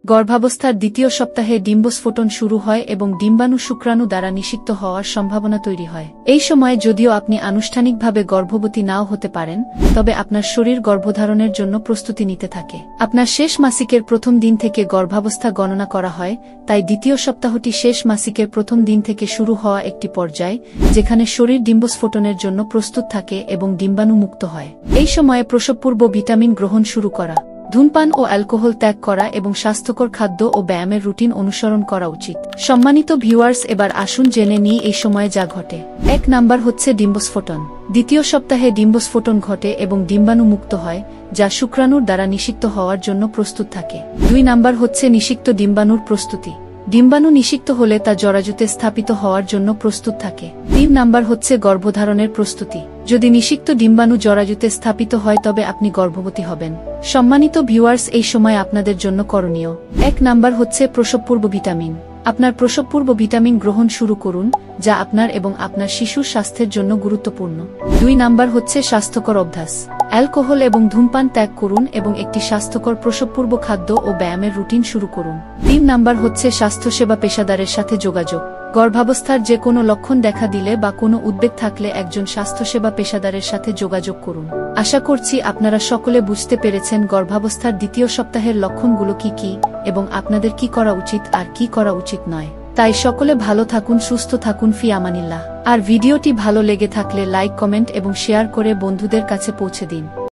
গর্ভাবস্থার দ্বিতীয় সপ্তাহে ডিম্বস্ফোটন শুরু হয় এবং ডিম্বাণু শুক্রাণু দ্বারা নিষিক্ত হওয়ার সম্ভাবনা তৈরি হয়। এই সময়ে যদিও আপনি আনুষ্ঠানিকভাবে গর্ভবতী নাও হতে পারেন, তবে আপনার শরীর গর্ভধারণের জন্য প্রস্তুতি নিতে থাকে। আপনার শেষ মাসিকের প্রথম দিন থেকে গর্ভাবস্থা গণনা করা হয়, তাই দ্বিতীয় সপ্তাহটি শেষ মাসিকের প্রথম দিন থেকে শুরু হওয়া একটি পর্যায়, যেখানে শরীর ডিম্বস্ফোটনের জন্য প্রস্তুত থাকে এবং ডিম্বাণু মুক্ত হয়। এই সময়ে প্রসবপূর্ব ভিটামিন গ্রহণ শুরু করা, ধূমপান ও অ্যালকোহল ত্যাগ করা এবং স্বাস্থ্যকর খাদ্য ও ব্যায়ামের রুটিন অনুসরণ করা উচিত। সম্মানিত ভিউয়ার্স, এবার আসুন জেনে নিই এই সময়ে যা ঘটে। 1 নাম্বার হচ্ছে ডিম্বস্ফোটন। দ্বিতীয় সপ্তাহে ডিম্বস্ফোটন ঘটে এবং ডিম্বাণু মুক্ত হয়, যা শুক্রাণুর দ্বারা নিষিক্ত হওয়ার জন্য প্রস্তুত থাকে। 2 নাম্বার হচ্ছে নিষিক্ত ডিম্বাণুর প্রস্তুতি। ডিম্বাণু নিষিক্ত হলে তা জরাজুতে স্থাপিত হওয়ার জন্য প্রস্তুত থাকে। 3 নাম্বার হচ্ছে গর্ভধারণের প্রস্তুতি। যদি নিষিক্ত ডিম্বাণু জরাজুতে স্থাপিত হয় তবে আপনি গর্ভবতী হবেন। সম্মানিত ভিউয়ার্স, এই সময় আপনাদের জন্য করণীয়: 1 নাম্বার হচ্ছে প্রসবপূর্ব ভিটামিন। আপনার প্রসবপূর্ব ভিটামিন গ্রহণ শুরু করুন, যা আপনার এবং আপনার শিশুর স্বাস্থ্যের জন্য গুরুত্বপূর্ণ। 2 নাম্বার হচ্ছে স্বাস্থ্যকর অভ্যাস। অ্যালকোহল এবং ধূমপান ত্যাগ করুন এবং একটি স্বাস্থ্যকর প্রসবপূর্ব খাদ্য ও ব্যায়ামের রুটিন শুরু করুন। 3 নাম্বার হচ্ছে স্বাস্থ্যসেবা পেশাদারের সাথে যোগাযোগ। গর্ভাবস্থার যে কোনো লক্ষণ দেখা দিলে বা কোনো উদ্বেগ থাকলে একজন স্বাস্থ্যসেবা পেশাদারের সাথে যোগাযোগ করুন। আশা করছি আপনারা সকলে বুঝতে পেরেছেন গর্ভাবস্থার দ্বিতীয় সপ্তাহের লক্ষণগুলো কি কি এবং আপনাদের কি করা উচিত আর কি করা উচিত নয়। তাই সকলে ভালো থাকুন, সুস্থ থাকুন, ফি আমানিল্লাহ। আর ভিডিওটি ভালো লেগে থাকলে লাইক, কমেন্ট এবং শেয়ার করে বন্ধুদের কাছে পৌঁছে দিন।